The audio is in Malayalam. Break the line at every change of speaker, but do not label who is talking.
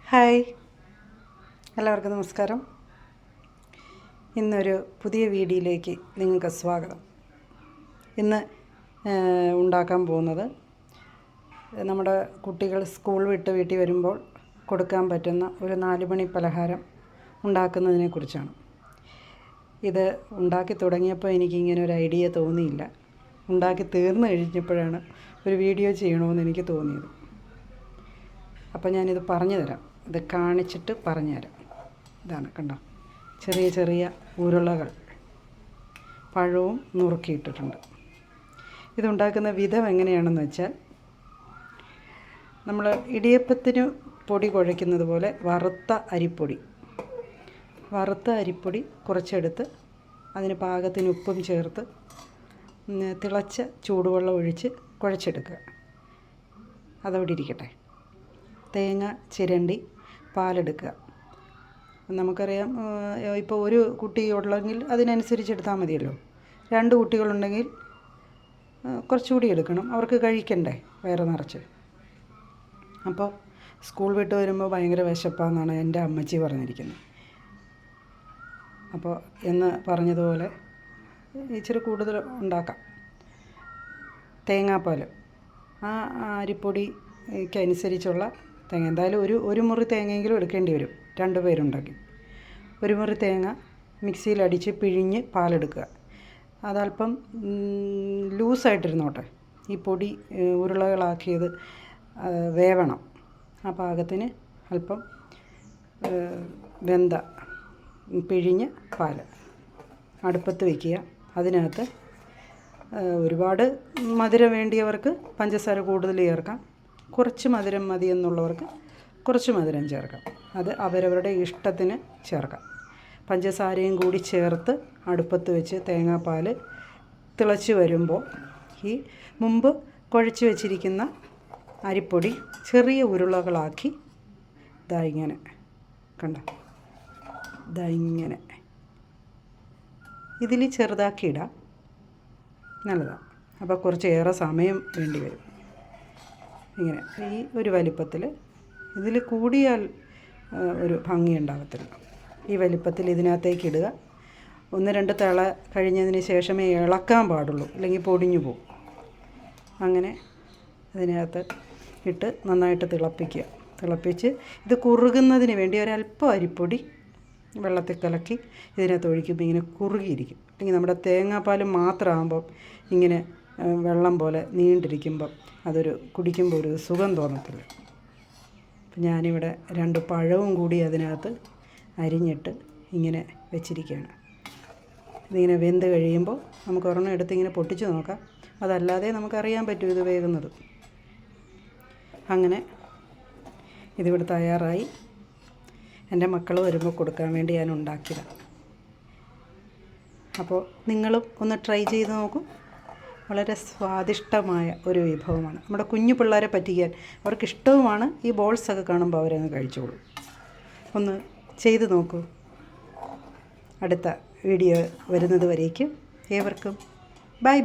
ഹായ്, എല്ലാവർക്കും നമസ്കാരം. ഇന്നൊരു പുതിയ വീഡിയോയിലേക്ക് നിങ്ങൾക്ക് സ്വാഗതം. ഇന്ന് ഉണ്ടാക്കാൻ പോകുന്നത് നമ്മുടെ കുട്ടികൾ സ്കൂൾ വിട്ട് വീട്ടിൽ വരുമ്പോൾ കൊടുക്കാൻ പറ്റുന്ന ഒരു 4 മണി പലഹാരം ഉണ്ടാക്കുന്നതിനെക്കുറിച്ചാണ്. ഇത് ഉണ്ടാക്കി തുടങ്ങിയപ്പോൾ എനിക്കിങ്ങനെ ഒരു ഐഡിയ തോന്നിയില്ല. ഉണ്ടാക്കി തീർന്നു കഴിഞ്ഞപ്പോഴാണ് ഒരു വീഡിയോ ചെയ്യണമെന്ന് എനിക്ക് തോന്നിയത്. അപ്പോൾ ഞാനിത് പറഞ്ഞു തരാം, ഇത് കാണിച്ചിട്ട് പറഞ്ഞുതരാം. ഇതാണ്, കണ്ടോ, ചെറിയ ചെറിയ ഉരുളകൾ പഴവും നുറുക്കിയിട്ടിട്ടുണ്ട്. ഇതുണ്ടാക്കുന്ന വിധം എങ്ങനെയാണെന്ന് വെച്ചാൽ, നമ്മൾ ഇടിയപ്പത്തിന് പൊടി കുഴയ്ക്കുന്നത് പോലെ വറുത്ത അരിപ്പൊടി കുറച്ചെടുത്ത് അതിന് പാകത്തിന് ഉപ്പും ചേർത്ത് തിളച്ച ചൂടുവെള്ളം ഒഴിച്ച് കുഴച്ചെടുക്കുക. അതവിടെ ഇരിക്കട്ടെ. തേങ്ങ ചിരണ്ടി പാലെടുക്കുക. നമുക്കറിയാം, ഇപ്പോൾ ഒരു കുട്ടി ഉള്ളെങ്കിൽ അതിനനുസരിച്ച് എടുത്താൽ മതിയല്ലോ. 2 കുട്ടികളുണ്ടെങ്കിൽ കുറച്ചുകൂടി എടുക്കണം, അവർക്ക് കഴിക്കണ്ടേ വയറ് നിറച്ച്. അപ്പോൾ സ്കൂൾ വിട്ട് വരുമ്പോൾ ഭയങ്കര വിശപ്പാണെന്നാണ് എൻ്റെ അമ്മച്ചി പറഞ്ഞിരിക്കുന്നത്. അപ്പോൾ എന്ന് പറഞ്ഞതുപോലെ ഇച്ചിരി കൂടുതൽ ഉണ്ടാക്കാം. തേങ്ങാപ്പാൽ ആ അരിപ്പൊടിക്കനുസരിച്ചുള്ള തേങ്ങ, എന്തായാലും ഒരു മുറി തേങ്ങയെങ്കിലും എടുക്കേണ്ടി വരും 2 പേരുണ്ടെങ്കിൽ. ഒരു മുറി തേങ്ങ മിക്സിയിലടിച്ച് പിഴിഞ്ഞ് പാലെടുക്കുക. അതല്പം ലൂസായിട്ടിരുന്നോട്ടെ. ഈ പൊടി ഉരുളകളാക്കിയത് വേവണം. ആ പാകത്തിന് അല്പം വെന്ത പിഴിഞ്ഞ് പാൽ അടുപ്പത്ത് വയ്ക്കുക. അതിനകത്ത് ഒരുപാട് മധുരം വേണ്ടിയവർക്ക് പഞ്ചസാര കൂടുതൽ ചേർക്കാം, കുറച്ച് മധുരം മതി എന്നുള്ളവർക്ക് കുറച്ച് മധുരം ചേർക്കാം. അത് അവരവരുടെ ഇഷ്ടത്തിന് ചേർക്കാം. പഞ്ചസാരയും കൂടി ചേർത്ത് അടുപ്പത്ത് വെച്ച് തേങ്ങാപ്പാൽ തിളച്ച് വരുമ്പോൾ ഈ മുമ്പ് കുഴച്ച് വെച്ചിരിക്കുന്ന അരിപ്പൊടി ചെറിയ ഉരുളകളാക്കി ഇങ്ങനെ കണ്ടോ, ഇങ്ങനെ ഇതിൽ ചെറുതാക്കി ഇടാം, നല്ലതാണ്. അപ്പോൾ കുറച്ചേറെ സമയം വേണ്ടി വരും. ഇങ്ങനെ ഈ ഒരു വലിപ്പത്തിൽ, ഇതിൽ കൂടിയാൽ ഒരു ഭംഗി ഉണ്ടാകത്തില്ല. ഈ വലിപ്പത്തിൽ ഇതിനകത്തേക്ക് ഇടുക. 1-2 തിള കഴിഞ്ഞതിന് ശേഷമേ ഇളക്കാൻ പാടുള്ളൂ, അല്ലെങ്കിൽ പൊടിഞ്ഞു പോകും. അങ്ങനെ അതിനകത്ത് ഇട്ട് നന്നായിട്ട് തിളപ്പിച്ച് ഇത് കുറുകുന്നതിന് വേണ്ടി ഒരല്പം അരിപ്പൊടി വെള്ളത്തിൽ കലക്കി ഇതിനകത്ത് ഒഴിക്കുമ്പോൾ ഇങ്ങനെ കുറുകിയിരിക്കും. അല്ലെങ്കിൽ നമ്മുടെ തേങ്ങാപ്പാൽ മാത്രമാകുമ്പം ഇങ്ങനെ വെള്ളം പോലെ നീണ്ടിരിക്കുമ്പം അതൊരു കുടിക്കുമ്പോൾ ഒരു സുഖം തോന്നത്തില്ല. അപ്പം ഞാനിവിടെ 2 പഴവും കൂടി അതിനകത്ത് അരിഞ്ഞിട്ട് ഇങ്ങനെ വെച്ചിരിക്കുകയാണ്. ഇതിങ്ങനെ വെന്ത് കഴിയുമ്പോൾ നമുക്ക് ഒരെണ്ണം എടുത്ത് ഇങ്ങനെ പൊട്ടിച്ച് നോക്കാം. അതല്ലാതെ നമുക്കറിയാൻ പറ്റും ഇത് വേകുന്നത്. അങ്ങനെ ഇതിവിടെ തയ്യാറായി. എൻ്റെ മക്കൾ വരുമ്പോൾ കൊടുക്കാൻ വേണ്ടി ഞാൻ ഉണ്ടാക്കിയതാണ്. അപ്പോൾ നിങ്ങളും ഒന്ന് ട്രൈ ചെയ്ത് നോക്കൂ. വളരെ സ്വാദിഷ്ടമായ ഒരു വിഭവമാണ്. നമ്മുടെ കുഞ്ഞു പിള്ളേരെ പറ്റിക്കാൻ അവർക്കിഷ്ടവുമാണ്. ഈ ബോൾസൊക്കെ കാണുമ്പോൾ അവരങ്ങ് കഴിച്ചോളൂ. ഒന്ന് ചെയ്ത് നോക്കൂ. അടുത്ത വീഡിയോ വരുന്നത് വരേക്കും ഏവർക്കും ബൈ.